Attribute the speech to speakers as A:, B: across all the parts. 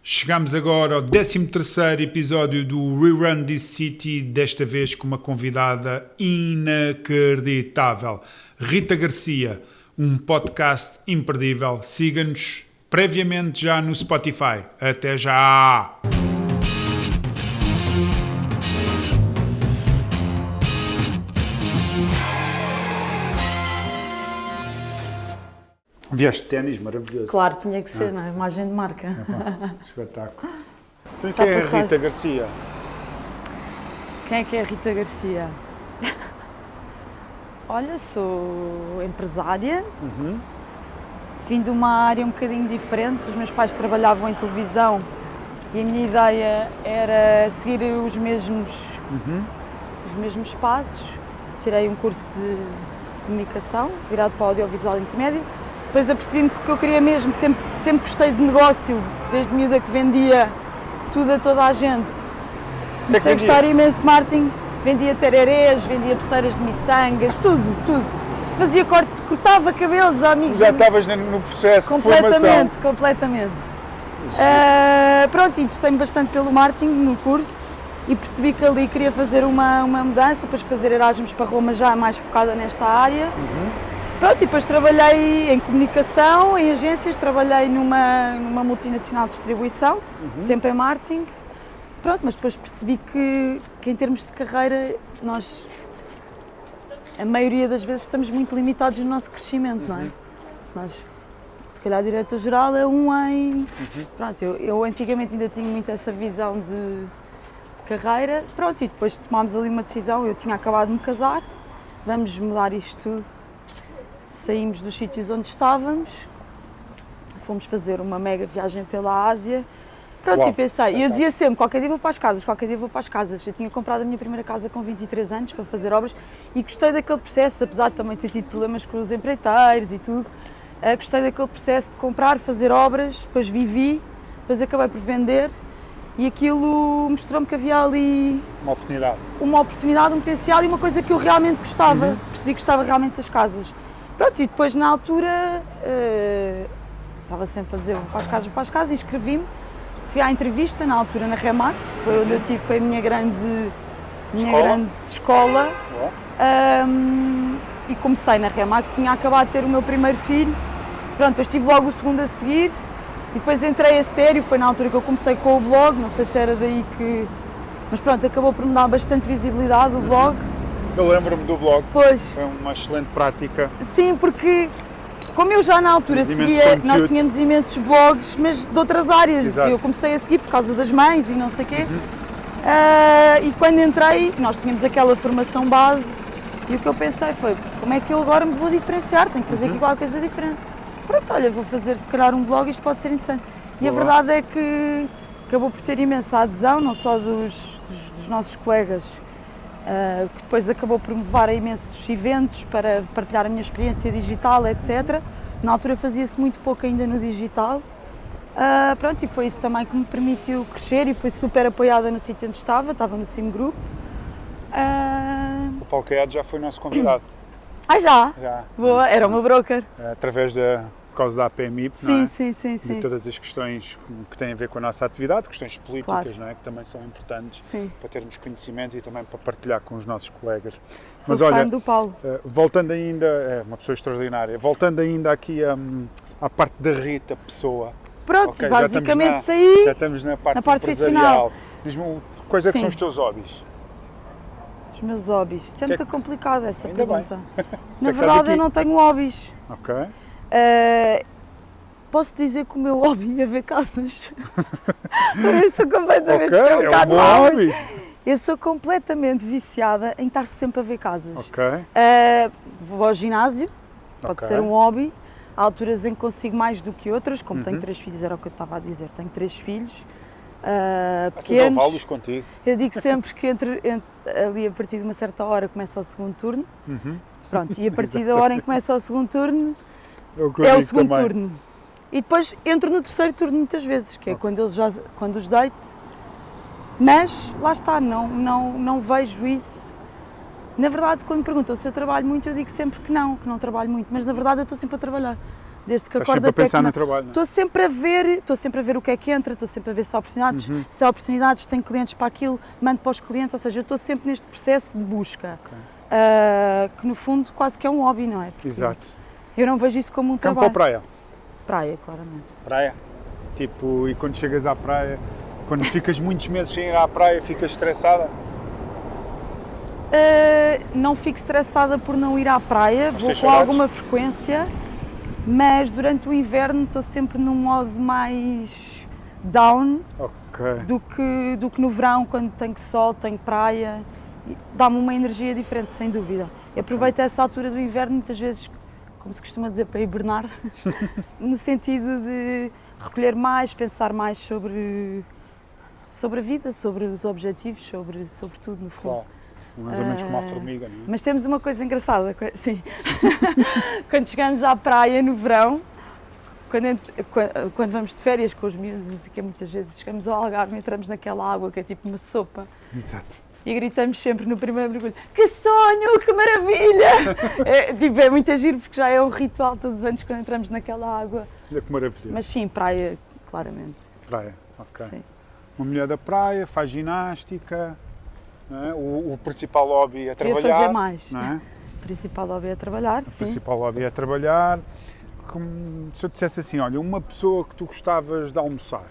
A: Chegamos agora ao 13º episódio do Rerun This City, desta vez com uma convidada inacreditável, Rita Garcia, um podcast imperdível. Siga-nos previamente já no Spotify. Até já! Vieste de ténis, maravilhoso.
B: Claro, tinha que ser, não é? Imagem de marca.
A: Espetáculo. Então quem é a Rita Garcia?
B: Quem é que é a Rita Garcia? Olha, sou empresária, vim de uma área um bocadinho diferente. Os meus pais trabalhavam em televisão e a minha ideia era seguir os mesmos passos. Tirei um curso de comunicação, virado para o audiovisual intermédio. Depois apercebi-me que o que eu queria mesmo, sempre gostei de negócio, desde miúda que vendia tudo a toda a gente. Comecei a gostar imenso de marketing, vendia tererés, vendia pulseiras de miçangas, tudo. Fazia cortava cabelos a amigos.
A: Já estavas no processo de formação.
B: Completamente. Pronto, interessei-me bastante pelo marketing no curso e percebi que ali queria fazer uma mudança, depois fazer Erasmus para Roma já mais focada nesta área. Pronto, e depois trabalhei em comunicação, em agências, trabalhei numa multinacional de distribuição, sempre em marketing. Pronto, mas depois percebi que em termos de carreira, nós, a maioria das vezes, estamos muito limitados no nosso crescimento, não é? Se calhar, diretor-geral é Pronto, eu antigamente ainda tinha muito essa visão de carreira. Pronto, e depois tomámos ali uma decisão, eu tinha acabado de me casar, vamos mudar isto tudo. Saímos dos sítios onde estávamos, fomos fazer uma mega viagem pela Ásia. Pronto, e pensei, e eu dizia sempre, qualquer dia vou para as casas. Eu tinha comprado a minha primeira casa com 23 anos para fazer obras e gostei daquele processo, apesar de também ter tido problemas com os empreiteiros e tudo. Gostei daquele processo de comprar, fazer obras, depois vivi, depois acabei por vender e aquilo mostrou-me que havia ali uma oportunidade, um potencial e uma coisa que eu realmente gostava. Percebi que gostava realmente das casas. Pronto, e depois na altura estava sempre a dizer vou para as casas e inscrevi-me. Fui à entrevista na altura na Remax, foi onde eu tive, foi a minha grande escola. E comecei na Remax, tinha acabado de ter o meu primeiro filho. Pronto, depois tive logo o segundo a seguir e depois entrei a sério, foi na altura que eu comecei com o blog, não sei se era daí que... Mas pronto, acabou por me dar bastante visibilidade o blog.
A: Eu lembro-me do blog,
B: pois.
A: Foi uma excelente prática.
B: Sim, porque como eu já na altura seguia, nós tínhamos imensos blogs, mas de outras áreas.
A: Exato.
B: Eu comecei a seguir por causa das mães e não sei o quê. E quando entrei, nós tínhamos aquela formação base e o que eu pensei foi, como é que eu agora me vou diferenciar? Tenho que fazer aqui qualquer coisa diferente. Pronto, olha, vou fazer se calhar um blog, isto pode ser interessante. E a verdade é que acabou por ter imensa adesão, não só dos nossos colegas, que depois acabou por me levar a imensos eventos para partilhar a minha experiência digital, etc. Na altura fazia-se muito pouco ainda no digital. Pronto, e foi isso também que me permitiu crescer e foi super apoiada no sítio onde estava no Sim Group.
A: O Paulo Caiado já foi nosso convidado.
B: Já?
A: Já.
B: Boa, era o meu broker.
A: Por causa da APMIP,
B: sim,
A: não é?
B: Sim.
A: E todas as questões que têm a ver com a nossa atividade, questões políticas,
B: claro.
A: Não é? Que também são importantes
B: Sim.
A: Para termos conhecimento e também para partilhar com os nossos colegas.
B: Sou fã do Paulo.
A: Voltando ainda, é uma pessoa extraordinária, voltando ainda aqui à parte da Rita, pessoa.
B: Pronto,
A: okay,
B: basicamente saí.
A: Já estamos na parte
B: profissional.
A: Diz-me, quais é que são os teus hobbies?
B: Os meus hobbies. Isso é muito complicado essa
A: ainda
B: pergunta. Na verdade eu não tenho hobbies.
A: Ok.
B: Posso dizer que o meu hobby é ver casas. Eu sou completamente
A: é um bom hobby.
B: Eu sou completamente viciada em estar sempre a ver casas.
A: Ok.
B: Vou ao ginásio, pode ser um hobby. Há alturas em que consigo mais do que outras, como tenho 3 filhos, era o que eu estava a dizer, tenho 3 filhos. Pequenos.
A: Levá-los contigo.
B: Eu digo sempre que ali a partir de uma certa hora começa o segundo turno. Pronto, e a partir da hora em que começa o segundo turno, é o segundo turno. E depois entro no terceiro turno muitas vezes, que é quando os deito. Mas, lá está, não vejo isso. Na verdade, quando me perguntam se eu trabalho muito, eu digo sempre que não trabalho muito. Mas, na verdade, eu estou sempre a trabalhar. desde que
A: Estás
B: acordo
A: sempre a
B: até
A: pensar
B: que
A: no trabalho, não é?
B: estou sempre a ver o que é que entra, estou sempre a ver se há oportunidades, se há oportunidades, tenho clientes para aquilo, mando para os clientes, ou seja, eu estou sempre neste processo de busca, que no fundo quase que é um hobby, não é? Porque
A: Exato.
B: eu não vejo isso como um
A: Campo
B: trabalho.
A: ou praia?
B: Praia, claramente.
A: Praia. Tipo, e quando chegas à praia, quando ficas muitos meses sem ir à praia, ficas estressada?
B: Não fico estressada por não ir à praia, vou
A: tens
B: com
A: saudades?
B: alguma frequência, mas durante o inverno estou sempre num modo mais down
A: Ok.
B: do que no verão, quando tenho sol, tenho praia, dá-me uma energia diferente, sem dúvida. Eu aproveito essa altura do inverno, muitas vezes, como se costuma dizer, para hibernar, no sentido de recolher mais, pensar mais sobre a vida, sobre os objetivos, sobre tudo, no fundo.
A: Claro. Mais ou menos como a formiga, não é?
B: Mas temos uma coisa engraçada, sim. Quando chegamos à praia no verão, quando vamos de férias com os miúdos, que muitas vezes chegamos ao Algarve e entramos naquela água que é tipo uma sopa.
A: Exato.
B: E gritamos sempre no primeiro mergulho: que sonho, que maravilha! É muito giro, porque já é um ritual todos os anos quando entramos naquela água.
A: Olha que maravilha.
B: Mas sim, praia, claramente.
A: Praia, ok.
B: Sim.
A: Uma mulher da praia, faz ginástica, não é? O principal hobby é
B: Queria
A: trabalhar.
B: fazer mais.
A: Não é?
B: O principal hobby é trabalhar,
A: O
B: sim.
A: principal hobby é trabalhar. Se eu dissesse assim, olha, uma pessoa que tu gostavas de almoçar,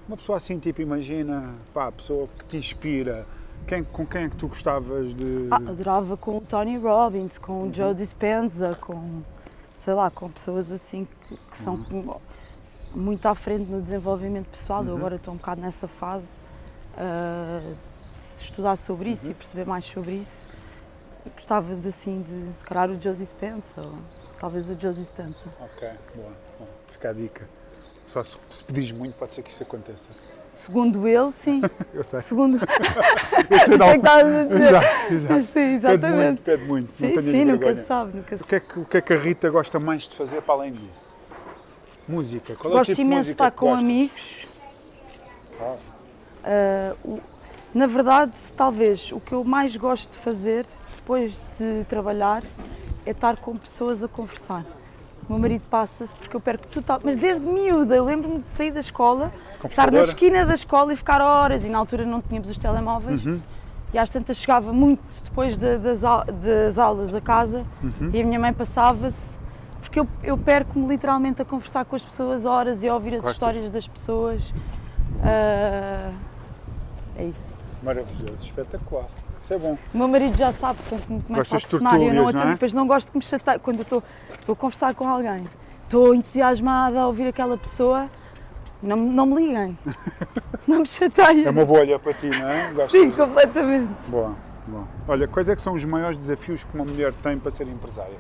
A: uma pessoa assim, tipo, imagina, pá, a pessoa que te inspira, com quem é que tu gostavas de...
B: Adorava com o Tony Robbins, com o Joe Dispenza, com, sei lá, com pessoas assim que são muito à frente no desenvolvimento pessoal. Eu agora estou um bocado nessa fase de estudar sobre isso e perceber mais sobre isso. Eu gostava de, assim, de se calhar o Joe Dispenza, ou talvez o Joe Dispenza.
A: Ok, boa. Bom, fica a dica. Só se pedires muito, pode ser que isso aconteça.
B: Segundo ele, sim.
A: Eu sei.
B: Segundo...
A: Eu sei
B: Isso é que estavas a dizer.
A: Exato.
B: Sim, exatamente.
A: Pede muito.
B: Sim,
A: não tenhas
B: sim, nunca
A: vergonha.
B: se sabe. Nunca se...
A: O que é que a Rita gosta mais de fazer para além disso? Música. Qual é o
B: Gosto
A: tipo de
B: imenso de
A: música
B: estar
A: que
B: com
A: gostas?
B: amigos.
A: Ah,
B: Na verdade, talvez o que eu mais gosto de fazer depois de trabalhar é estar com pessoas a conversar. O meu marido passa-se porque eu perco total. Mas desde miúda, eu lembro-me de sair da escola, estar na esquina da escola e ficar horas, e na altura não tínhamos os telemóveis. E às tantas chegava muito depois das aulas a casa e a minha mãe passava-se, porque eu perco-me literalmente a conversar com as pessoas horas e a ouvir as histórias das pessoas. É isso.
A: Maravilhoso, espetacular. Isso é bom.
B: O meu marido já sabe, portanto me começa a
A: Gostas de
B: telefonar e eu não
A: tertúlias, não
B: atendo,
A: é?
B: depois não gosto que me chateie. Quando eu estou a conversar com alguém, estou entusiasmada a ouvir aquela pessoa, não me liguem, não me chateiem.
A: É uma bolha para ti, não é? Gostas?
B: Sim, completamente.
A: Boa, boa. Olha, quais é que são os maiores desafios que uma mulher tem para ser empresária?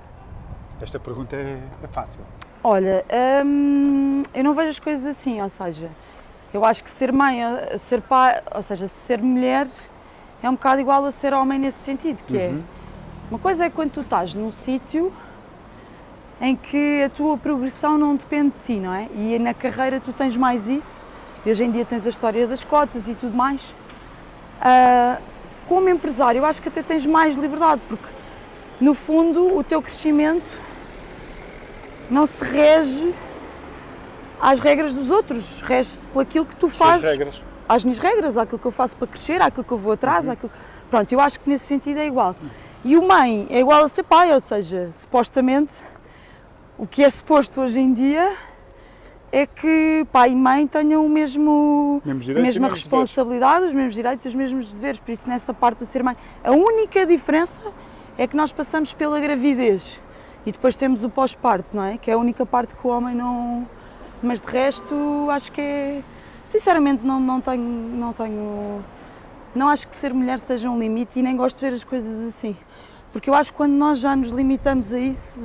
A: Esta pergunta é fácil.
B: Olha, eu não vejo as coisas assim, ou seja, eu acho que ser mãe, ser pai, ou seja, ser mulher é um bocado igual a ser homem nesse sentido, que é, uma coisa é quando tu estás num sítio em que a tua progressão não depende de ti, não é? E na carreira tu tens mais isso, e hoje em dia tens a história das cotas e tudo mais. Como empresário, eu acho que até tens mais liberdade, porque no fundo o teu crescimento não se rege às regras dos outros, rege-se por aquilo que tu fazes.
A: regras.
B: Às minhas regras, àquilo que eu faço para crescer, àquilo que eu vou atrás, àquilo... Pronto, eu acho que nesse sentido é igual. E o mãe é igual a ser pai, ou seja, supostamente, o que é suposto hoje em dia é que pai e mãe tenham a mesma responsabilidade, os mesmos direitos e os mesmos deveres, por isso nessa parte do ser mãe. A única diferença é que nós passamos pela gravidez e depois temos o pós-parto, não é? Que é a única parte que o homem não... Mas de resto, acho que é... Sinceramente, não acho que ser mulher seja um limite e nem gosto de ver as coisas assim. Porque eu acho que quando nós já nos limitamos a isso,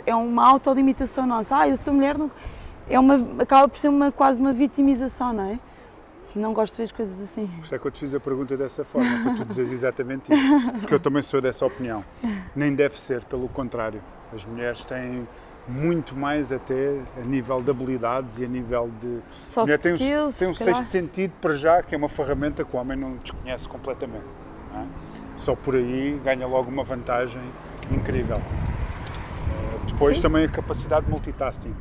B: é uma autolimitação nossa. Eu sou mulher, não, acaba por ser quase uma vitimização, não é? Não gosto de ver as coisas assim.
A: Por isso é que eu te fiz a pergunta dessa forma, para tu dizeres exatamente isso. Porque eu também sou dessa opinião. Nem deve ser, pelo contrário. As mulheres têm muito mais até a nível de habilidades e a nível de...
B: Soft skills,
A: tem um sexto sentido para já, que é uma ferramenta que o homem não desconhece completamente. Não é? Só por aí ganha logo uma vantagem incrível. depois
B: sim.
A: também a capacidade de multitasking.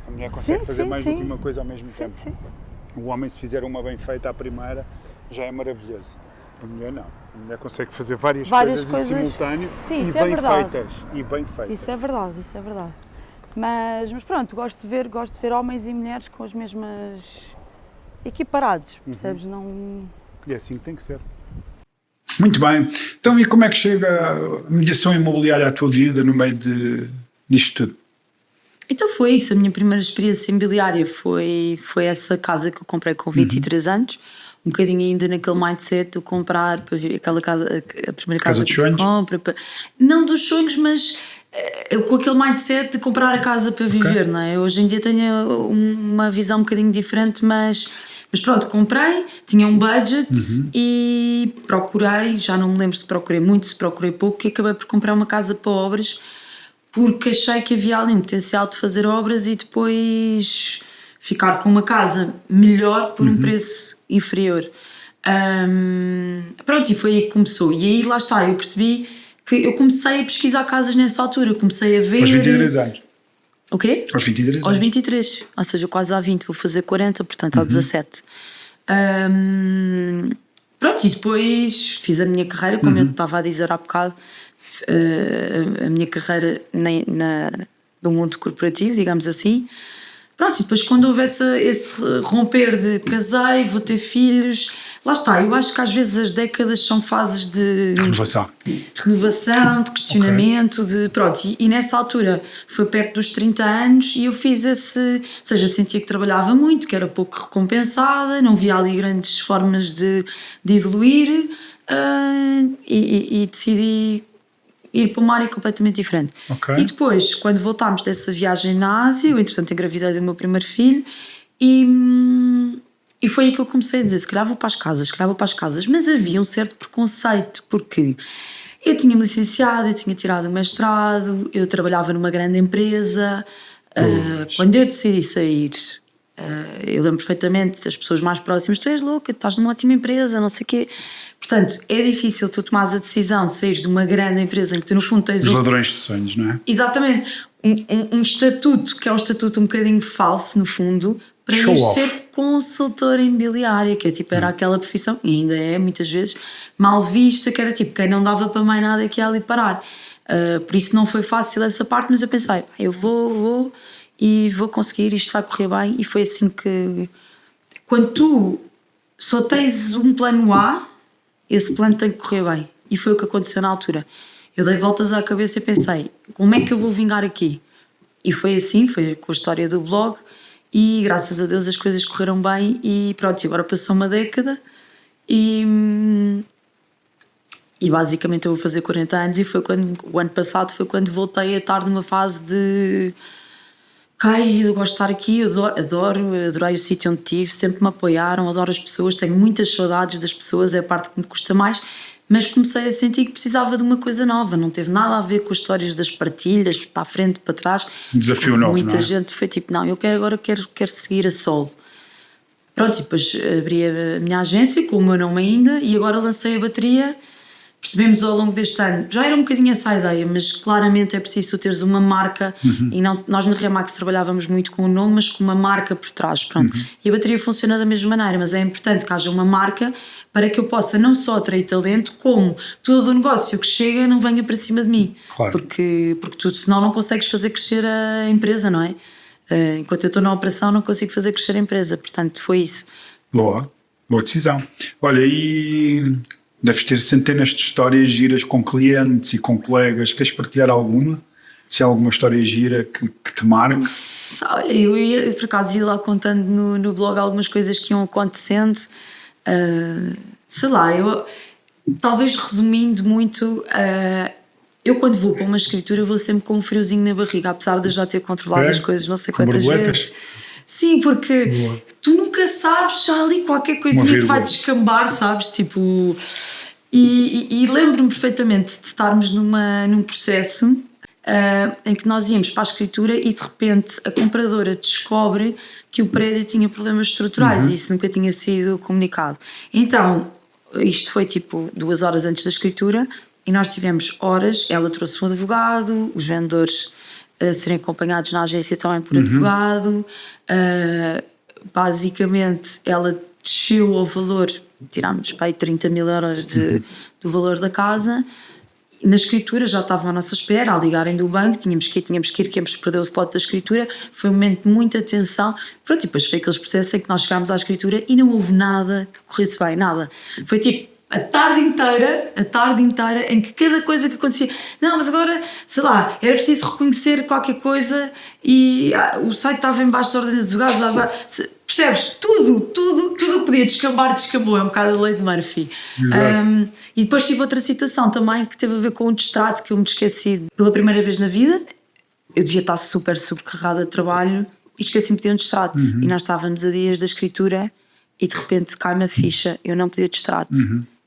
A: A mulher consegue
B: Sim,
A: fazer
B: sim,
A: mais do
B: sim.
A: que uma coisa ao mesmo
B: Sim,
A: tempo.
B: sim.
A: O homem, se fizer uma bem feita à primeira, já é maravilhoso. A mulher não. A mulher consegue fazer várias coisas em simultâneo
B: Sim,
A: e
B: isso é
A: bem
B: verdade.
A: feitas. E bem feitas.
B: Isso é verdade. Mas pronto, gosto de ver homens e mulheres com as mesmas equiparados, percebes? Não...
A: E é assim que tem que ser. Muito bem. Então, e como é que chega a mediação imobiliária à tua vida no meio disto tudo?
C: Então foi isso, a minha primeira experiência imobiliária foi essa casa que eu comprei com 23 anos, um bocadinho ainda naquele mindset de comprar para ver aquela casa, a primeira casa que se compra, não dos sonhos, mas eu com aquele mindset de comprar a casa para viver, não é? Hoje em dia tenho uma visão um bocadinho diferente, mas pronto, comprei, tinha um budget e procurei, já não me lembro se procurei muito, se procurei pouco, e acabei por comprar uma casa para obras, porque achei que havia ali um potencial de fazer obras e depois ficar com uma casa melhor por um preço inferior. Pronto, e foi aí que começou. E aí lá está, eu percebi que eu comecei a pesquisar casas nessa altura, comecei a ver...
A: Aos 23 anos.
C: O quê?
A: Aos 23 anos.
C: Aos 23, ou seja, quase há 20, vou fazer 40, portanto há 17. Pronto, e depois fiz a minha carreira, como eu estava a dizer há bocado, a minha carreira no mundo corporativo, digamos assim. Pronto, e depois quando houve esse romper de casei, vou ter filhos, lá está, eu acho que às vezes as décadas são fases de renovação, de questionamento, de pronto, e nessa altura foi perto dos 30 anos e eu fiz ou seja, sentia que trabalhava muito, que era pouco recompensada, não via ali grandes formas de evoluir, e decidi ir para uma área completamente diferente. E depois, quando voltámos dessa viagem na Ásia, eu entretanto engravidei do meu primeiro filho e foi aí que eu comecei a dizer, se calhar vou para as casas, mas havia um certo preconceito, porque eu tinha-me licenciado, eu tinha tirado o mestrado, eu trabalhava numa grande empresa, quando eu decidi sair, eu lembro perfeitamente, as pessoas mais próximas, tu és louca, estás numa ótima empresa, não sei o quê. Portanto, é difícil tu tomares a decisão de sair de uma grande empresa em que tu no fundo tens...
A: Os ladrões de sonhos, não é?
C: Exatamente. Um estatuto, que é um estatuto um bocadinho falso, no fundo, para ir ser consultora imobiliária, que é tipo, era aquela profissão, e ainda é muitas vezes, mal vista, que era tipo, quem não dava para mais nada que ia ali parar. Por isso não foi fácil essa parte, mas eu pensei, eu vou e vou conseguir, isto vai correr bem, e foi assim que... Quando tu só tens um plano A, esse plano tem que correr bem. E foi o que aconteceu na altura. Eu dei voltas à cabeça e pensei, como é que eu vou vingar aqui? E foi assim, foi com a história do blog e graças a Deus as coisas correram bem e pronto, agora passou uma década e basicamente eu vou fazer 40 anos e foi quando, o ano passado foi quando voltei a estar numa fase de eu gosto de estar aqui, eu adorei o sítio onde estive, sempre me apoiaram, adoro as pessoas, tenho muitas saudades das pessoas, é a parte que me custa mais, mas comecei a sentir que precisava de uma coisa nova, não teve nada a ver com as histórias das partilhas, para a frente, para trás.
A: Desafio novo,
C: muita gente foi tipo, não, eu quero seguir a solo. Pronto, e depois abri a minha agência com o meu nome ainda e agora lancei a bateria. Percebemos ao longo deste ano, já era um bocadinho essa ideia, mas claramente é preciso tu teres uma marca e não, nós na Remax trabalhávamos muito com o nome, mas com uma marca por trás, pronto. E a bateria funciona da mesma maneira, mas é importante que haja uma marca para que eu possa não só atrair talento, como todo o negócio que chega não venha para cima de mim.
A: Claro.
C: Porque tu senão não consegues fazer crescer a empresa, não é? Enquanto eu estou na operação não consigo fazer crescer a empresa, portanto foi isso.
A: Boa decisão. Olha, e... deves ter centenas de histórias giras com clientes e com colegas. Queres partilhar alguma? Se há alguma história gira que te marque?
C: Olha, eu por acaso ia lá contando no blog algumas coisas que iam acontecendo. Sei lá, eu talvez resumindo muito, eu quando vou para uma escritura vou sempre com um friozinho na barriga, apesar de eu já ter controlado as coisas não sei quantas vezes. Sim, porque tu nunca sabes, já há ali qualquer coisinha que vai descambar, sabes? Tipo, e lembro-me perfeitamente de estarmos num processo em que nós íamos para a escritura e de repente a compradora descobre que o prédio tinha problemas estruturais e isso nunca tinha sido comunicado. Então, isto foi tipo 2 horas antes da escritura e nós tivemos horas, ela trouxe um advogado, os vendedores serem acompanhados na agência também por advogado. Basicamente, ela desceu ao valor, tirámos para aí 30 mil euros do valor da casa. Na escritura já estavam à nossa espera, a ligarem do banco, tínhamos que ir, que íamos perder o slot da escritura. Foi um momento de muita tensão. Pronto, e depois foi aqueles processos em que nós chegámos à escritura e não houve nada que corresse bem, nada. Foi tipo a tarde inteira em que cada coisa que acontecia, não, mas agora, sei lá, era preciso reconhecer qualquer coisa e o site estava em baixo da ordem de advogados, percebes? Tudo que podia descambar, descambou, é um bocado a lei de Murphy. E depois tive outra situação também que teve a ver com um distrato que eu me esqueci pela primeira vez na vida. Eu devia estar super sobrecarregada de trabalho e esqueci-me de ter um distrato. E nós estávamos a dias da escritura e de repente cai-me a ficha, eu não podia distrato.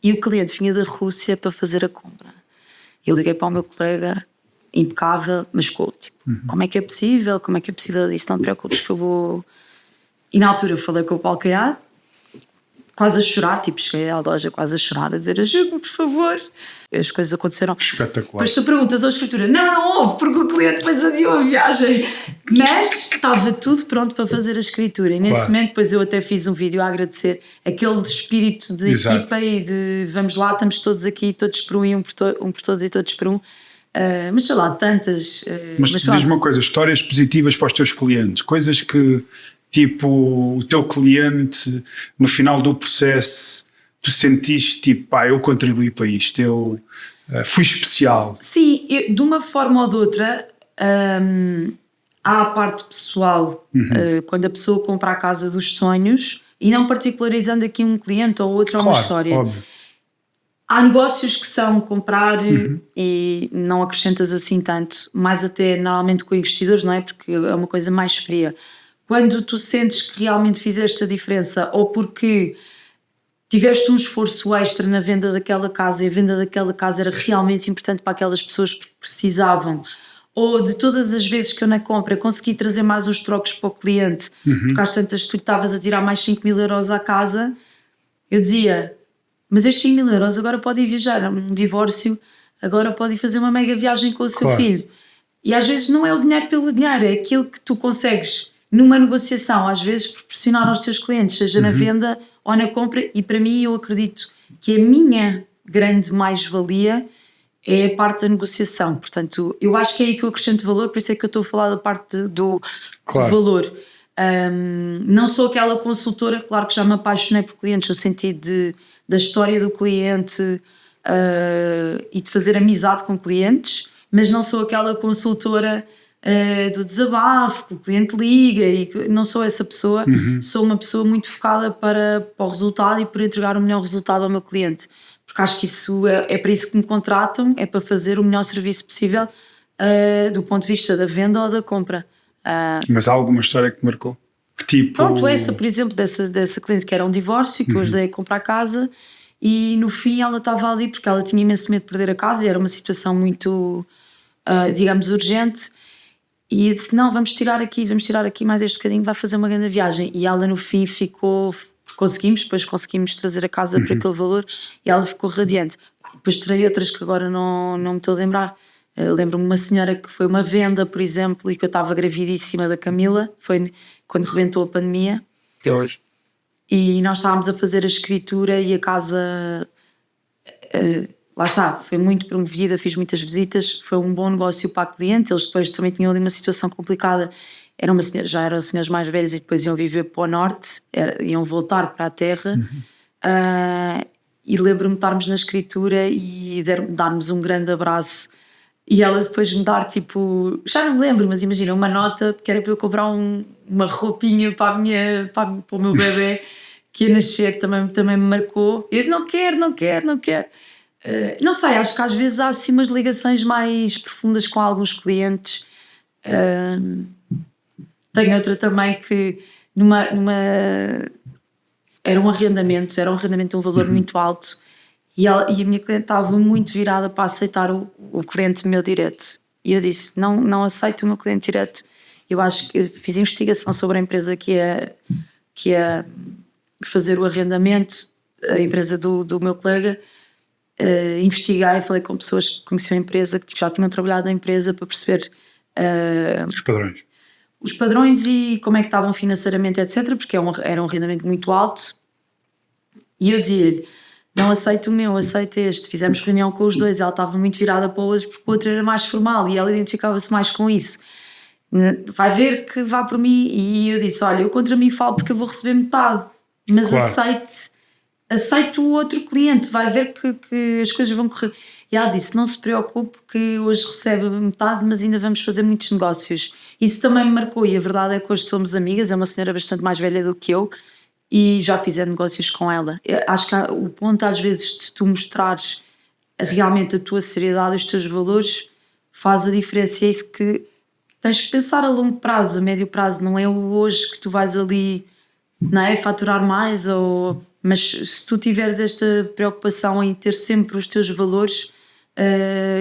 C: E o cliente vinha da Rússia para fazer a compra. Eu liguei para o meu colega, impecável, mas ficou tipo, como é que é possível? Eu disse, não te preocupes que eu vou... E na altura eu falei com o Paulo Caiado, quase a chorar, tipo, cheguei à loja quase a chorar, a dizer, ajude-me, por favor. As coisas aconteceram.
A: Espetacular.
C: Depois tu perguntas à escritura, não houve, porque o cliente depois adiou a viagem. Mas estava tudo pronto para fazer a escritura. E nesse momento, depois eu até fiz um vídeo a agradecer aquele espírito de equipa e de vamos lá, estamos todos aqui, todos por um por todos e todos por um. Mas sei lá, tantas.
A: Mas diz-me uma coisa, histórias positivas para os teus clientes, coisas que, tipo, o teu cliente, no final do processo, tu sentiste, tipo, pá, eu contribuí para isto, eu fui especial.
C: Sim, de uma forma ou de outra, há a parte pessoal, quando a pessoa compra a casa dos sonhos, e não particularizando aqui um cliente ou outro, ou uma história.
A: Óbvio.
C: Há negócios que são comprar e não acrescentas assim tanto, mais até normalmente com investidores, não é? Porque é uma coisa mais fria. Quando tu sentes que realmente fizeste a diferença ou porque tiveste um esforço extra na venda daquela casa e a venda daquela casa era realmente importante para aquelas pessoas que precisavam, ou de todas as vezes que eu na compra consegui trazer mais uns trocos para o cliente, porque às tantas tu estavas a tirar mais 5 mil euros à casa, eu dizia, mas estes 5 mil euros agora podem viajar, um divórcio, agora podem fazer uma mega viagem com o seu filho. E às vezes não é o dinheiro pelo dinheiro, é aquilo que tu consegues numa negociação, às vezes proporcionar aos teus clientes, seja na venda ou na compra, e para mim eu acredito que a minha grande mais-valia é a parte da negociação. Portanto, eu acho que é aí que eu acrescento valor, por isso é que eu estou a falar da parte do valor. Não sou aquela consultora, claro que já me apaixonei por clientes, no sentido da história do cliente e de fazer amizade com clientes, mas não sou aquela consultora do desabafo, que o cliente liga, e não sou essa pessoa. Sou uma pessoa muito focada para o resultado e para entregar o melhor resultado ao meu cliente, porque acho que isso é para isso que me contratam, é para fazer o melhor serviço possível do ponto de vista da venda ou da compra.
A: Mas há alguma história que te marcou? Que tipo...
C: Pronto, essa, por exemplo, dessa cliente que era um divórcio, que eu ajudei a comprar a casa, e no fim ela estava ali porque ela tinha imenso medo de perder a casa e era uma situação muito, digamos, urgente. E eu disse, não, vamos tirar aqui mais este bocadinho, vai fazer uma grande viagem. E ela no fim ficou, depois conseguimos trazer a casa por aquele valor e ela ficou radiante. Depois terei outras que agora não me estou a lembrar. Lembro-me de uma senhora que foi uma venda, por exemplo, e que eu estava gravidíssima da Camila, foi quando rebentou a pandemia.
A: Até hoje.
C: E nós estávamos a fazer a escritura e a casa... lá está, foi muito promovida, fiz muitas visitas, foi um bom negócio para a cliente. Eles depois também tinham ali uma situação complicada, já eram senhores mais velhos e depois iam viver para o norte, iam voltar para a terra. E lembro-me de estarmos na escritura e darmos um grande abraço e ela depois me dar tipo, já não me lembro, mas imagina, uma nota que era para eu comprar uma roupinha para o meu bebê que ia nascer, também me marcou. Eu não quero. Não sei, acho que às vezes há assim umas ligações mais profundas com alguns clientes. Tenho outra também que era um arrendamento de um valor muito alto e a minha cliente estava muito virada para aceitar o cliente meu direto. E eu disse, não aceito o meu cliente direto. Eu acho que eu fiz investigação sobre a empresa que ia fazer o arrendamento, a empresa do meu colega. Investiguei, falei com pessoas que conheciam a empresa, que já tinham trabalhado na empresa, para perceber
A: Os padrões.
C: Os padrões e como é que estavam financeiramente, etc. Porque era um rendimento muito alto. E eu dizia-lhe, não aceito o meu, aceito este. Fizemos reunião com os dois, ela estava muito virada para o outro porque o outro era mais formal e ela identificava-se mais com isso. Vai ver que vá por mim. E eu disse, olha, eu contra mim falo porque eu vou receber metade, mas
A: Claro.
C: aceito o outro cliente, vai ver que as coisas vão correr. E ela disse, não se preocupe que hoje recebe metade, mas ainda vamos fazer muitos negócios. Isso também me marcou e a verdade é que hoje somos amigas, é uma senhora bastante mais velha do que eu e já fiz negócios com ela. Eu acho que o ponto às vezes de tu mostrares realmente a tua seriedade, os teus valores, faz a diferença. É isso que tens que pensar a longo prazo, a médio prazo, não é o hoje que tu vais ali, não é, faturar mais, mas se tu tiveres esta preocupação em ter sempre os teus valores,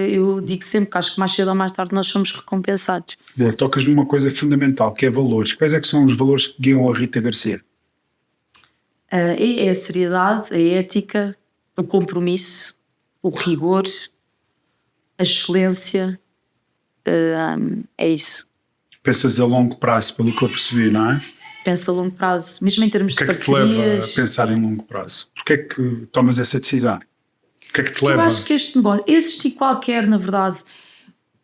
C: eu digo sempre que acho que mais cedo ou mais tarde nós somos recompensados.
A: Boa, tocas numa coisa fundamental, que é valores. Quais é que são os valores que guiam a Rita Garcia?
C: É a seriedade, a ética, o compromisso, o rigor, a excelência, é isso.
A: Pensas a longo prazo, pelo que eu percebi, não é?
C: Penso a longo prazo, mesmo em termos
A: O que
C: de
A: é que te leva a
C: parcerias.
A: pensar em longo prazo? Porquê é que tomas essa decisão? O que é que te
C: Eu
A: leva?
C: acho que este negócio, este e qualquer, na verdade,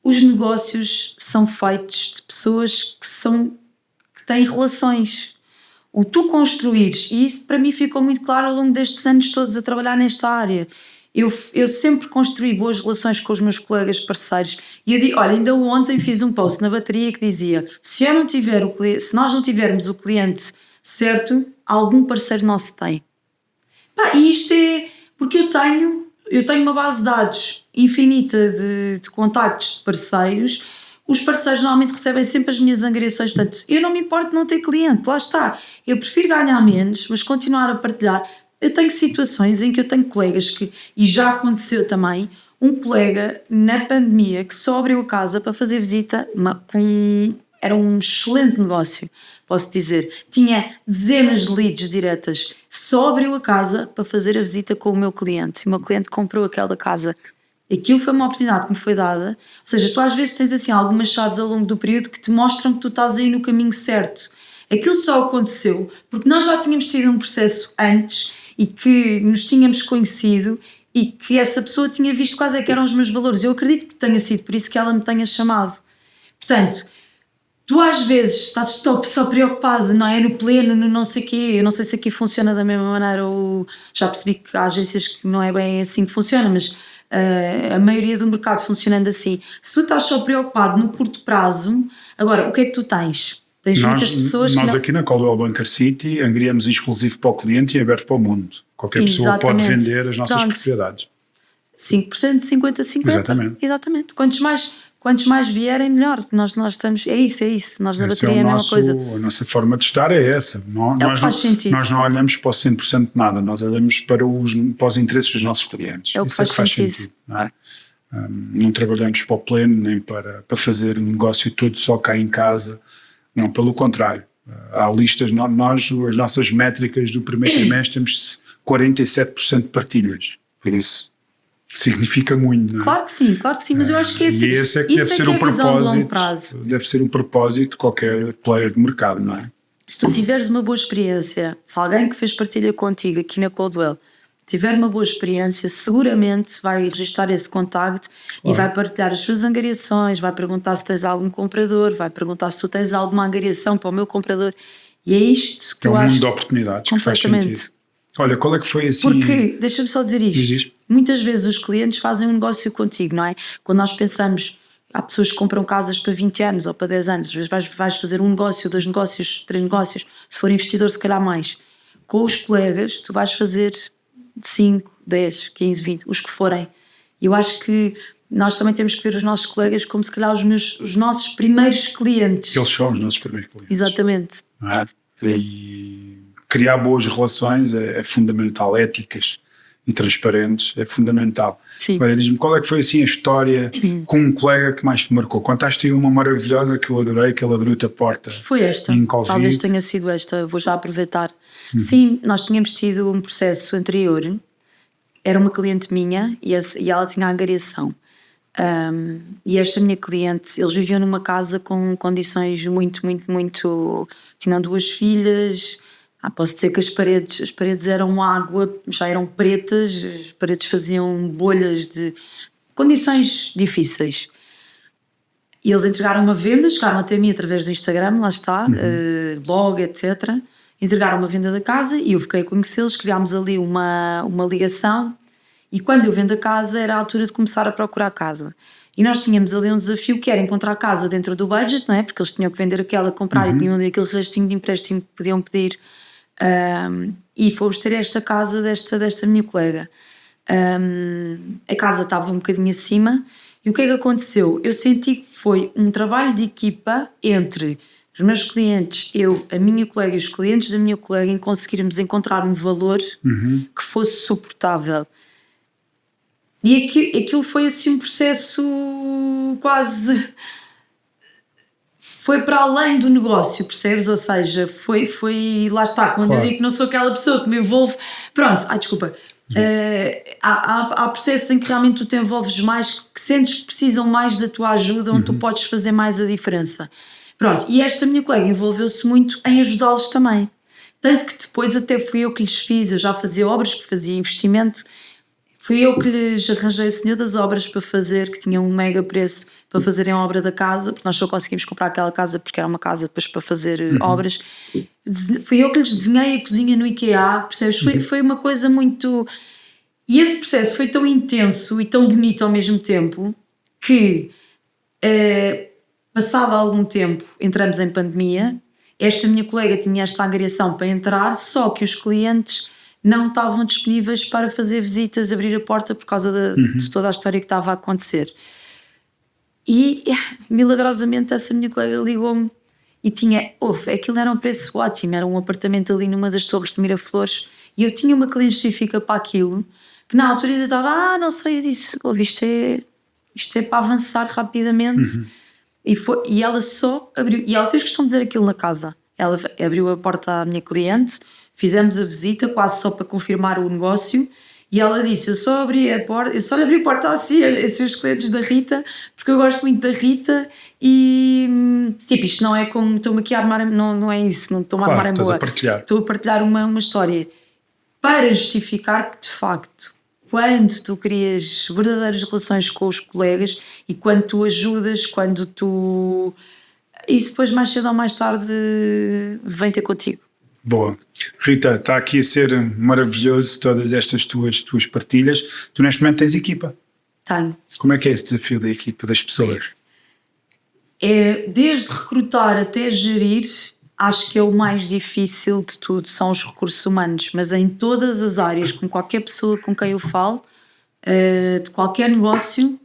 C: os negócios são feitos de pessoas que têm relações. O tu construires, e isso para mim ficou muito claro ao longo destes anos todos a trabalhar nesta área. Eu sempre construí boas relações com os meus colegas parceiros e eu digo, olha, ainda ontem fiz um post na bateria que dizia, se nós não tivermos o cliente certo, algum parceiro nosso tem. Pá, e isto é porque eu tenho uma base de dados infinita de contactos de parceiros. Os parceiros normalmente recebem sempre as minhas angariações, portanto, eu não me importo de não ter cliente, lá está. Eu prefiro ganhar menos, mas continuar a partilhar. Eu tenho situações em que eu tenho colegas e já aconteceu também, um colega na pandemia que só abriu a casa para fazer visita, era um excelente negócio, posso dizer. Tinha dezenas de leads diretas, só abriu a casa para fazer a visita com o meu cliente. E o meu cliente comprou aquela casa. Aquilo foi uma oportunidade que me foi dada. Ou seja, tu às vezes tens assim algumas chaves ao longo do período que te mostram que tu estás aí no caminho certo. Aquilo só aconteceu porque nós já tínhamos tido um processo antes e que nos tínhamos conhecido e que essa pessoa tinha visto quais é que eram os meus valores. Eu acredito que tenha sido por isso que ela me tenha chamado. Portanto, tu às vezes estás só preocupado, não é? No pleno, no não sei o quê. Eu não sei se aqui funciona da mesma maneira ou já percebi que há agências que não é bem assim que funciona, mas a maioria do mercado funcionando assim. Se tu estás só preocupado no curto prazo, agora, o que é que tu tens? Tens muitas pessoas
A: nós aqui na Coldwell Banker City angriamos exclusivo para o cliente e aberto para o mundo. Qualquer pessoa pode vender as nossas propriedades.
C: 5%, 50-50. Exatamente. Quantos mais vierem, melhor. Nós estamos. É isso. Nós na bateria é a mesma coisa.
A: A nossa forma de estar é essa.
C: Faz sentido.
A: Nós não olhamos para o 100% de nada, nós olhamos para os interesses dos nossos clientes.
C: É o que faz sentido.
A: Não é? Não trabalhamos para o pleno, nem para fazer um negócio todo só cá em casa. Não, pelo contrário. Há listas, as nossas métricas do primeiro trimestre temos 47% de partilhas. Por isso, significa muito, não é?
C: Claro que sim, mas eu acho que
A: e esse é que deve ser o propósito. Deve ser o propósito de qualquer player de mercado, não é?
C: Se tu tiveres uma boa experiência, se alguém que fez partilha contigo aqui na Coldwell tiver uma boa experiência, seguramente vai registrar esse contacto e vai partilhar as suas angariações, vai perguntar se tens algum comprador, vai perguntar se tu tens alguma angariação para o meu comprador. E é isto que eu acho.
A: É um mundo de oportunidades que faz sentido. Olha, qual é que foi assim...
C: Porque, deixa-me só dizer isto, muitas vezes os clientes fazem um negócio contigo, não é? Quando nós pensamos, há pessoas que compram casas para 20 anos ou para 10 anos, às vezes vais fazer um negócio, 2 negócios, 3 negócios, se for investidor se calhar mais. Com os colegas tu vais fazer 5, 10, 15, 20, os que forem. Eu acho que nós também temos que ver os nossos colegas como se calhar os nossos primeiros clientes.
A: Eles são os nossos primeiros clientes.
C: Exatamente.
A: Não é? E criar boas relações é fundamental, éticas e transparentes, é fundamental.
C: Sim.
A: Olha, diz-me, qual é que foi assim a história com um colega que mais te marcou? Contaste aí uma maravilhosa que eu adorei, que ele abriu-te a porta.
C: Foi esta,
A: em Covid.
C: Talvez tenha sido esta, vou já aproveitar. Sim, nós tínhamos tido um processo anterior, era uma cliente minha e ela tinha angariação. E esta minha cliente, eles viviam numa casa com condições muito... Tinham 2 filhas. Posso dizer que as paredes eram água, já eram pretas, as paredes faziam bolhas de condições difíceis. E eles entregaram uma venda, chegaram até mim através do Instagram, lá está, blog, etc. Entregaram uma venda da casa e eu fiquei a conhecê-los, criámos ali uma ligação. E quando eu vendo a casa era a altura de começar a procurar casa. E nós tínhamos ali um desafio que era encontrar casa dentro do budget, não é? Porque eles tinham que vender aquela, comprar e tinham ali aquele restinho de empréstimo que podiam pedir. E fomos ter esta casa desta minha colega. A casa estava um bocadinho acima e o que é que aconteceu? Eu senti que foi um trabalho de equipa entre os meus clientes, eu, a minha colega e os clientes da minha colega em conseguirmos encontrar um valor que fosse suportável. E aquilo foi assim um processo quase... Foi para além do negócio, percebes? Ou seja, foi lá está, quando eu digo que não sou aquela pessoa que me envolve... Pronto, desculpa. Há processos em que realmente tu te envolves mais, que sentes que precisam mais da tua ajuda, onde tu podes fazer mais a diferença. Pronto, e esta minha colega envolveu-se muito em ajudá-los também. Tanto que depois até fui eu que lhes fiz, eu já fazia obras, porque fazia investimento... Fui eu que lhes arranjei o senhor das obras para fazer, que tinha um mega preço para fazerem a obra da casa, porque nós só conseguimos comprar aquela casa porque era uma casa depois para fazer obras. Fui eu que lhes desenhei a cozinha no IKEA, percebes? Foi uma coisa muito... E esse processo foi tão intenso e tão bonito ao mesmo tempo que, passado algum tempo, entramos em pandemia. Esta minha colega tinha esta angariação para entrar, só que os clientes não estavam disponíveis para fazer visitas, abrir a porta por causa de toda a história que estava a acontecer. E milagrosamente essa minha colega ligou-me e aquilo era um preço ótimo, era um apartamento ali numa das torres de Miraflores e eu tinha uma cliente específica para aquilo, que na altura ainda estava, não sei, eu disse, isto é para avançar rapidamente. E ela só abriu, e ela fez questão de dizer aquilo na casa, ela abriu a porta à minha cliente. Fizemos a visita quase só para confirmar o negócio e ela disse, eu só lhe abri a porta assim, esses os clientes da Rita, porque eu gosto muito da Rita e isto não é como estou-me aqui a armar, não é isso, não estou-me a armar em boa. Estou a partilhar uma história para justificar que de facto quando tu crias verdadeiras relações com os colegas e quando tu ajudas, quando tu... Isso depois mais cedo ou mais tarde vem ter contigo.
A: Boa. Rita, está aqui a ser maravilhoso todas estas tuas partilhas. Tu neste momento tens equipa?
C: Tenho.
A: Como é que é esse desafio da equipa, das pessoas?
C: Desde recrutar até gerir, acho que é o mais difícil de tudo, são os recursos humanos, mas em todas as áreas, com qualquer pessoa com quem eu falo, de qualquer negócio,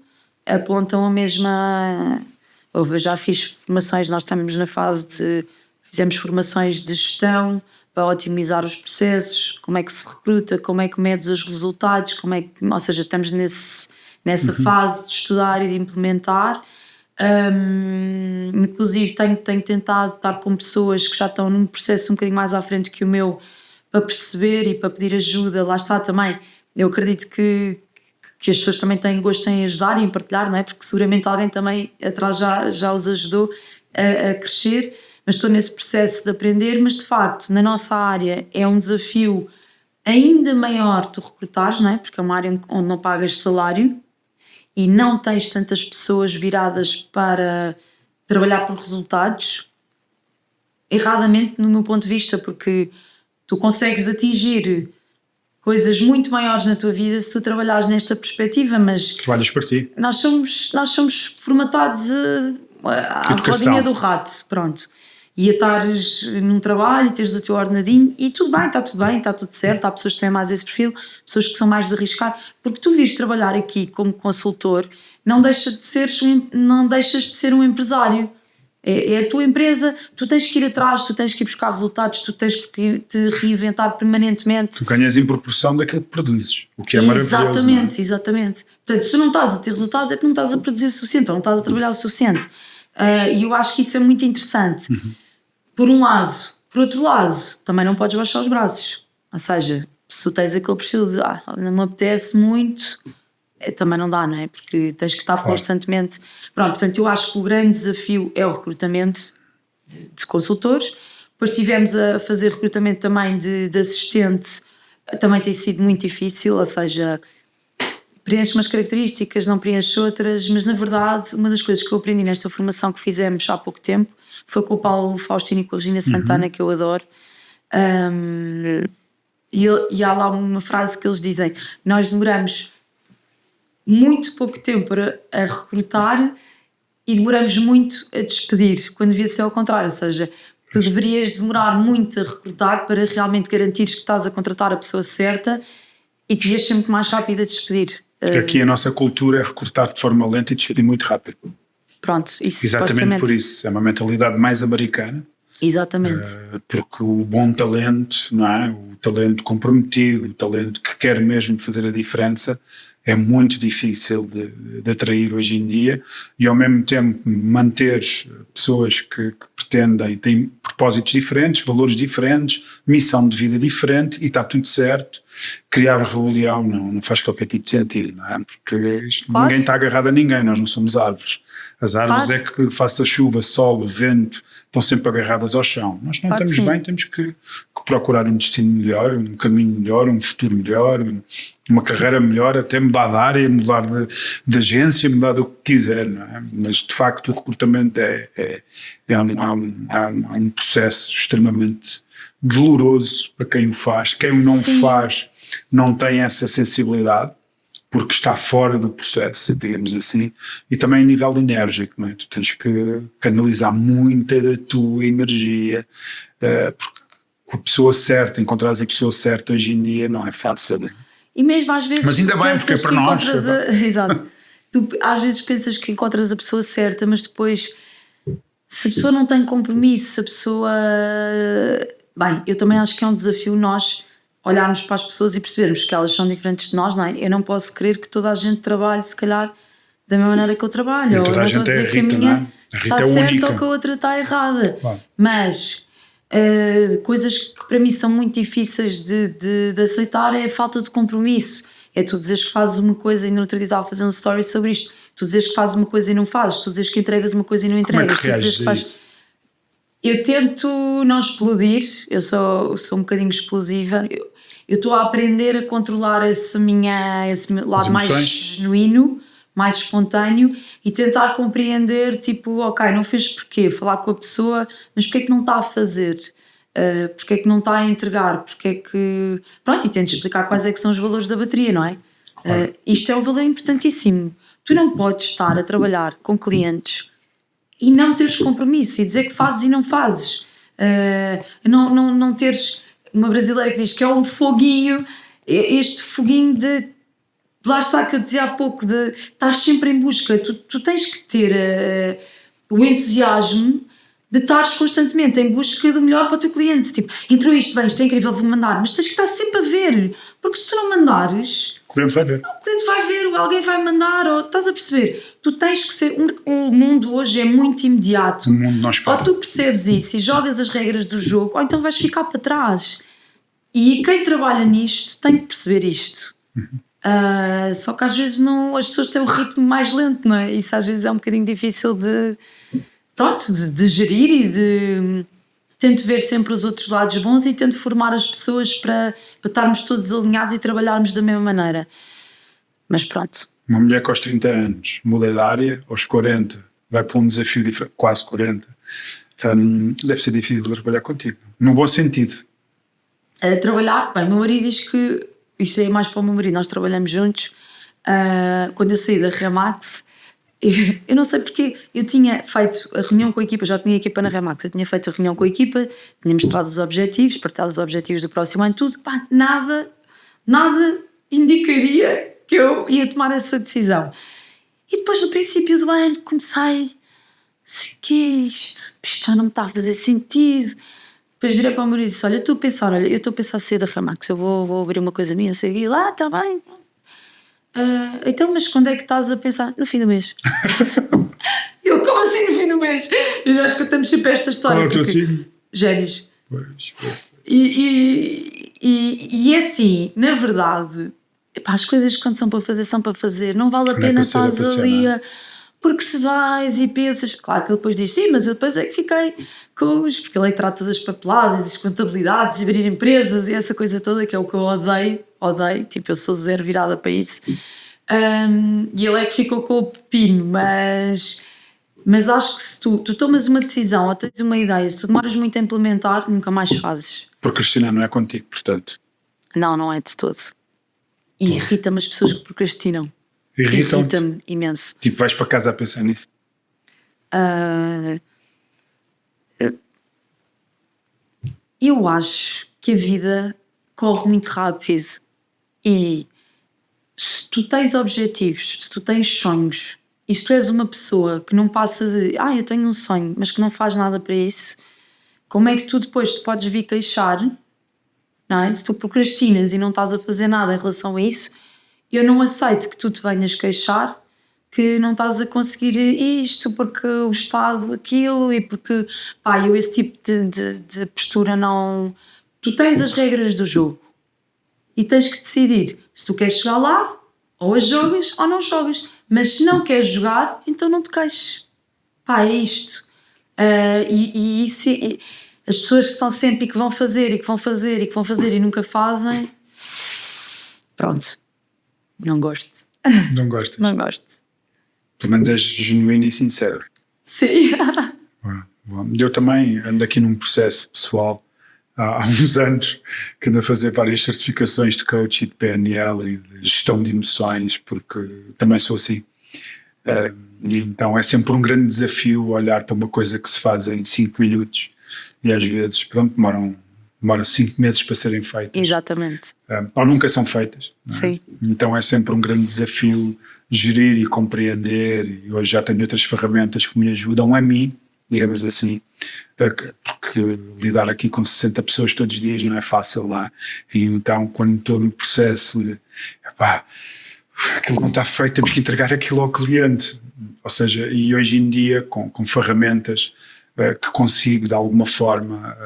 C: apontam a mesma... Eu já fiz formações, nós estamos na fase de... Fizemos formações de gestão para otimizar os processos, como é que se recruta, como é que medes os resultados, ou seja, estamos nessa fase de estudar e de implementar. Inclusive tenho tentado estar com pessoas que já estão num processo um bocadinho mais à frente que o meu para perceber e para pedir ajuda. Lá está também, eu acredito que as pessoas também têm gosto em ajudar e em partilhar, não é? Porque seguramente alguém também atrás já os ajudou a crescer. Mas estou nesse processo de aprender, mas de facto na nossa área é um desafio ainda maior tu recrutares, não é? Porque é uma área onde não pagas salário e não tens tantas pessoas viradas para trabalhar por resultados, erradamente no meu ponto de vista, porque tu consegues atingir coisas muito maiores na tua vida se tu trabalhares nesta perspectiva, mas...
A: Trabalhas por ti.
C: Nós somos formatados à rodinha do rato, pronto. E a estares num trabalho e teres o teu ordenadinho e tudo bem, está tudo certo. Há pessoas que têm mais esse perfil, pessoas que são mais de arriscar, porque tu vires trabalhar aqui como consultor, não deixas de ser um empresário. É a tua empresa, tu tens que ir atrás, tu tens que ir buscar resultados, tu tens que te reinventar permanentemente.
A: Tu ganhas em proporção daquilo que produzes, o que é maravilhoso.
C: Exatamente. Portanto, se não estás a ter resultados é que não estás a produzir o suficiente, ou não estás a trabalhar o suficiente. E eu acho que isso é muito interessante. Por um lado. Por outro lado, também não podes baixar os braços. Ou seja, se tu tens aquele perfil de não me apetece muito, também não dá, não é? Porque tens que estar constantemente... Pronto, portanto, eu acho que o grande desafio é o recrutamento de consultores. Depois tivemos a fazer recrutamento também de assistente, também tem sido muito difícil, ou seja, preenche umas características, não preenche outras, mas na verdade uma das coisas que eu aprendi nesta formação que fizemos há pouco tempo foi com o Paulo Faustino e com a Regina Santana, que eu adoro. E há lá uma frase que eles dizem: nós demoramos muito pouco tempo a recrutar e demoramos muito a despedir, quando devia ser ao contrário, ou seja, tu deverias demorar muito a recrutar para realmente garantires que estás a contratar a pessoa certa e que devias ser muito mais rápido a despedir.
A: Porque aqui a nossa cultura é recrutar de forma lenta e despedir muito rápido.
C: Pronto, isso
A: exatamente por isso, é uma mentalidade mais americana.
C: Exatamente.
A: Porque o bom talento, não é? O talento comprometido, o talento que quer mesmo fazer a diferença, é muito difícil de atrair hoje em dia, e ao mesmo tempo manter pessoas que pretendem, têm propósitos diferentes, valores diferentes, missão de vida diferente, e está tudo certo. Criar rebelião não faz qualquer tipo de sentido, não é? Porque ninguém está agarrado a ninguém, nós não somos árvores. As árvores é que faça chuva, sol, vento, estão sempre agarradas ao chão. Nós não estamos bem, temos que procurar um destino melhor, um caminho melhor, um futuro melhor, uma carreira melhor, até mudar de área, mudar de agência, mudar do que quiser, não é? Mas de facto o recrutamento é um processo extremamente doloroso para quem o faz. Quem o não faz não tem essa sensibilidade, porque está fora do processo, digamos assim, e também a nível enérgico, não é? Tu tens que canalizar muita da tua energia, porque com a pessoa certa, encontrares a pessoa certa hoje em dia não é fácil. Né?
C: E mesmo às vezes...
A: Mas ainda bem, porque é para nós.
C: Exato. Tu às vezes pensas que encontras a pessoa certa, mas depois, se a pessoa não tem compromisso, se a pessoa... Bem, eu também acho que é um desafio nós olharmos para as pessoas e percebermos que elas são diferentes de nós, não é? Eu não posso querer que toda a gente trabalhe, se calhar, da mesma maneira que eu trabalho. Ou não estou a dizer que a minha está certa ou que a outra está errada. Claro. Mas coisas que para mim são muito difíceis de aceitar é a falta de compromisso. É tu dizeres que fazes uma coisa e no outro dia estava a fazer um story sobre isto. Tu dizes que fazes uma coisa e não fazes. Tu dizes que entregas uma coisa e não entregas.
A: Como é que reages a isso?
C: Eu tento não explodir. Eu sou um bocadinho explosiva. Eu estou a aprender a controlar esse lado mais genuíno, mais espontâneo, e tentar compreender, tipo, ok, não fez porquê? Falar com a pessoa, mas porquê é que não está a fazer? Porquê é que não está a entregar? Porquê é que... Pronto, e tento explicar quais é que são os valores da bateria, não é? Claro. Isto é um valor importantíssimo. Tu não podes estar a trabalhar com clientes e não teres compromisso, e dizer que fazes e não fazes. Não teres... Uma brasileira que diz que é um foguinho, este foguinho de... Lá está que eu dizia há pouco, de estar sempre em busca. Tu tens que ter o entusiasmo de estares constantemente em busca do melhor para o teu cliente. Tipo, entrou isto, bem, isto é incrível, vou mandar. Mas tens que estar sempre a ver, porque se tu não mandares...
A: O cliente vai ver.
C: O cliente vai ver, alguém vai mandar, ou estás a perceber. Tu tens que ser... O mundo hoje é muito imediato.
A: O mundo não espera.
C: Ou tu percebes isso e jogas as regras do jogo, ou então vais ficar para trás. E quem trabalha nisto tem que perceber isto. Só que às vezes as pessoas têm um ritmo mais lento, não é? Isso às vezes é um bocadinho difícil de gerir, e tento ver sempre os outros lados bons e tento formar as pessoas para estarmos todos alinhados e trabalharmos da mesma maneira. Mas pronto.
A: Uma mulher com aos 30 anos muda de área, aos 40 vai para um desafio diferente, quase 40, deve ser difícil trabalhar contigo, num bom sentido.
C: Trabalhar, bem, meu marido diz que isto é mais para o meu marido, nós trabalhamos juntos. Quando eu saí da Remax, eu não sei porque, eu tinha feito a reunião com a equipa, já tinha a equipa na Remax, eu tinha feito a reunião com a equipa, tinha mostrado os objetivos, partilhado os objetivos do próximo ano, tudo, pá, nada indicaria que eu ia tomar essa decisão. E depois, no princípio do ano, comecei, que é isto? Isto já não me está a fazer sentido. Depois virei para o meu marido e disse, eu estou a pensar sair da Remax, eu vou abrir uma coisa minha, seguir lá, está bem. Então, mas quando é que estás a pensar? No fim do mês. Eu, como assim no fim do mês? E nós contamos sempre esta história.
A: Qual é o teu signo?
C: Gêmeos. E é assim, na verdade, epá, as coisas quando são para fazer, não vale a
A: Quando é
C: pena
A: para ser, é
C: estás
A: para ser,
C: ali
A: não é?
C: porque se vais e pensas, claro que ele depois diz sim, mas eu depois é que fiquei com os, porque ele é que trata das papeladas, das contabilidades, de abrir empresas e essa coisa toda que é o que eu odeio, tipo eu sou zero virada para isso. E ele é que ficou com o pepino, mas acho que se tu tomas uma decisão ou tens uma ideia, se tu demoras muito a implementar, nunca mais fazes.
A: Procrastinar não é contigo, portanto.
C: Não é de todo. E irrita-me as pessoas que procrastinam.
A: Irritam-te?
C: Irrita-me imenso.
A: Tipo, vais para casa a pensar nisso.
C: Eu acho que a vida corre muito rápido e se tu tens objetivos, se tu tens sonhos e se tu és uma pessoa que não passa de eu tenho um sonho, mas que não faz nada para isso, como é que tu depois te podes vir queixar, não é? Se tu procrastinas e não estás a fazer nada em relação a isso, eu não aceito que tu te venhas queixar que não estás a conseguir isto porque o Estado aquilo e porque eu esse tipo de postura não... Tu tens as regras do jogo e tens que decidir se tu queres chegar lá, ou as jogas ou não jogas, mas se não queres jogar, então não te queixes. É isto. As pessoas que estão sempre e que vão fazer e que vão fazer e que vão fazer e nunca fazem, pronto, não gosto.
A: Não gosto.
C: Não gosto.
A: Pelo menos és genuíno e sincero.
C: Sim.
A: Bom, eu também ando aqui num processo pessoal há uns anos que ando a fazer várias certificações de coach e de PNL e de gestão de emoções, porque também sou assim. E então é sempre um grande desafio olhar para uma coisa que se faz em 5 minutos e às vezes, pronto, demora 5 meses para serem feitas.
C: Exatamente.
A: Ou nunca são feitas. Não é?
C: Sim.
A: Então é sempre um grande desafio gerir e compreender, e hoje já tenho outras ferramentas que me ajudam a mim, digamos assim, porque lidar aqui com 60 pessoas todos os dias não é fácil lá, e então quando estou no processo de aquilo não está feito, temos que entregar aquilo ao cliente, ou seja, e hoje em dia com ferramentas que consigo de alguma forma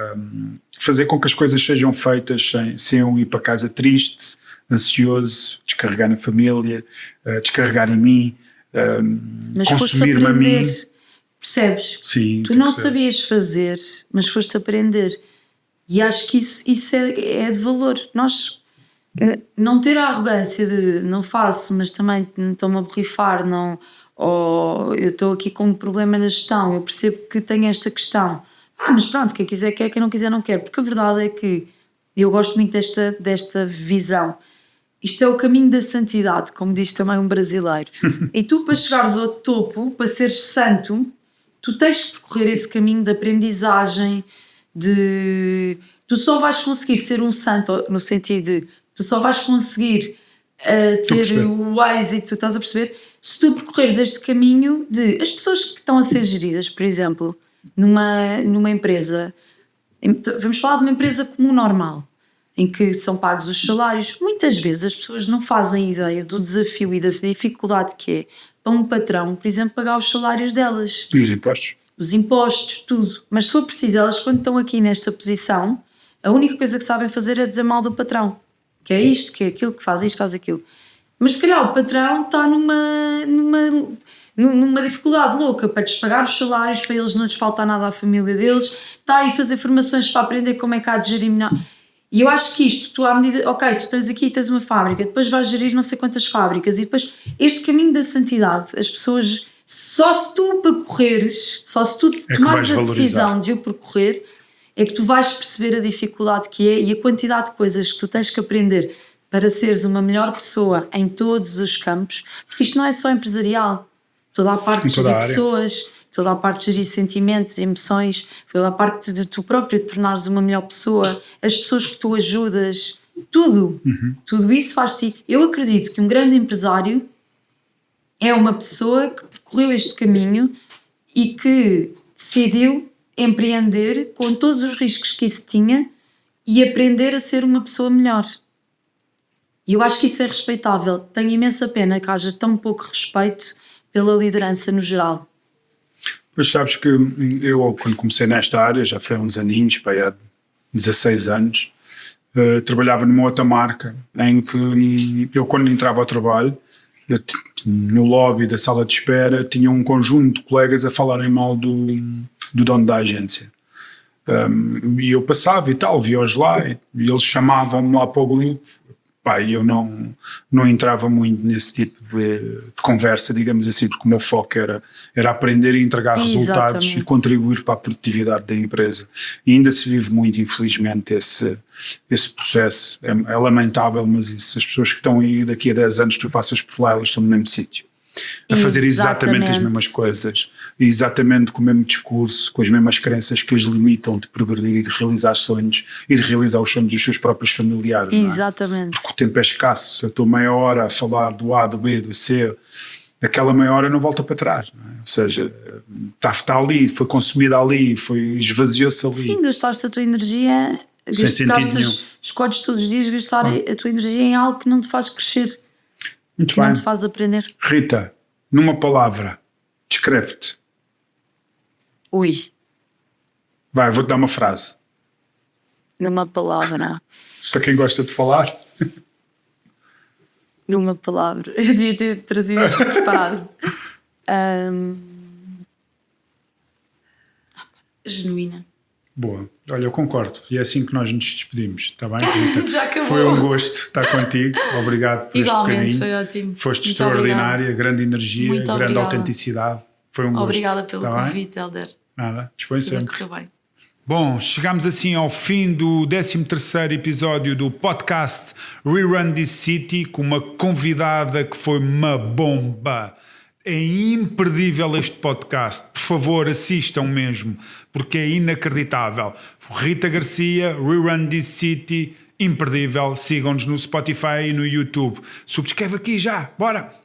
A: fazer com que as coisas sejam feitas sem eu ir para casa triste, ansioso, descarregar na família, descarregar em mim,
C: mas
A: consumir-me a mim.
C: Percebes?
A: Sim,
C: tu não sabias fazer, mas foste aprender. E acho que isso é de valor. Nós não ter a arrogância de não faço, mas também estou-me a borrifar, não, ou eu estou aqui com um problema na gestão, eu percebo que tenho esta questão. Mas pronto, quem quiser quer, quem não quiser não quer. Porque a verdade é que eu gosto muito desta visão. Isto é o caminho da santidade, como diz também um brasileiro. E tu, para chegares ao topo, para seres santo, tu tens que percorrer esse caminho de aprendizagem, tu só vais conseguir ser um santo, no sentido de tu só vais conseguir ter o êxito, estás a perceber? Se tu percorreres este caminho de... As pessoas que estão a ser geridas, por exemplo, numa empresa, vamos falar de uma empresa comum normal, em que são pagos os salários, muitas vezes as pessoas não fazem ideia do desafio e da dificuldade que é para um patrão, por exemplo, pagar os salários delas.
A: E os impostos?
C: Os impostos, tudo. Mas se for preciso, elas quando estão aqui nesta posição, a única coisa que sabem fazer é dizer mal do patrão. Que é isto, que é aquilo, que faz isto, faz aquilo. Mas se calhar o patrão está numa dificuldade louca para lhes pagar os salários, para eles não lhes faltar nada à família deles, está aí a fazer formações para aprender como é que há de gerir melhor. E eu acho que isto, tu à medida, tu tens aqui tens uma fábrica, depois vais gerir não sei quantas fábricas e depois este caminho da santidade, as pessoas, só se tu percorreres, só se tu tomares a decisão de o percorrer, é que tu vais perceber a dificuldade que é e a quantidade de coisas que tu tens que aprender para seres uma melhor pessoa em todos os campos, porque isto não é só empresarial, toda a parte de gerir pessoas, toda a parte de gerir sentimentos, emoções, toda a parte de tu próprio te tornares uma melhor pessoa, as pessoas que tu ajudas, tudo isso faz-te. Eu acredito que um grande empresário é uma pessoa que percorreu este caminho e que decidiu empreender com todos os riscos que isso tinha e aprender a ser uma pessoa melhor. E eu acho que isso é respeitável. Tenho imensa pena que haja tão pouco respeito pela liderança no geral.
A: Pois sabes que eu, quando comecei nesta área, já foi há uns aninhos, há 16 anos, trabalhava numa outra marca, em que eu, quando entrava ao trabalho, no lobby da sala de espera, tinha um conjunto de colegas a falarem mal do dono da agência. E eu passava e tal, via-os lá, e eles chamavam-me lá para o grupo. Pá, eu não entrava muito nesse tipo de conversa, digamos assim, porque o meu foco era aprender e entregar resultados e contribuir para a produtividade da empresa. E ainda se vive muito, infelizmente, esse processo. É lamentável, mas isso, as pessoas que estão aí daqui a 10 anos, tu passas por lá, elas estão no mesmo sítio. A fazer exatamente as mesmas coisas, exatamente com o mesmo discurso, com as mesmas crenças que as limitam de progredir e de realizar sonhos e de realizar os sonhos dos seus próprios familiares.
C: Exatamente.
A: Porque o tempo é escasso. Eu estou meia hora a falar do A, do B, do C, aquela meia hora não volta para trás. Não é? Ou seja, está ali, foi consumida ali, esvaziou-se ali.
C: Sim, gastaste a tua energia, escolhes todos os dias gastar a tua energia em algo que não te faz crescer.
A: Muito
C: que
A: bem.
C: não te faz aprender.
A: Rita, numa palavra, descreve-te.
C: Ui.
A: Vai, vou-te dar uma frase.
C: Numa palavra.
A: Para quem gosta de falar.
C: Numa palavra. Eu devia ter trazido isto preparado. Genuína.
A: Boa. Olha, eu concordo. E é assim que nós nos despedimos, está bem?
C: Já acabou.
A: Foi um gosto estar contigo. Obrigado por
C: Igualmente,
A: este bocadinho.
C: foi ótimo.
A: Foste
C: Muito
A: extraordinária,
C: obrigada.
A: grande energia,
C: Muito
A: grande
C: obrigada.
A: autenticidade. Foi um gosto.
C: Obrigada pelo
A: Está bem?
C: convite, Helder.
A: Nada, dispõe
C: Tudo
A: sempre.
C: correu bem.
A: Bom, chegamos assim ao fim do 13º episódio do podcast Rerun This City, com uma convidada que foi uma bomba. É imperdível este podcast. Por favor, assistam mesmo, porque é inacreditável. Rita Garcia, Rerun This City, imperdível. Sigam-nos no Spotify e no YouTube. Subscreve aqui já, bora!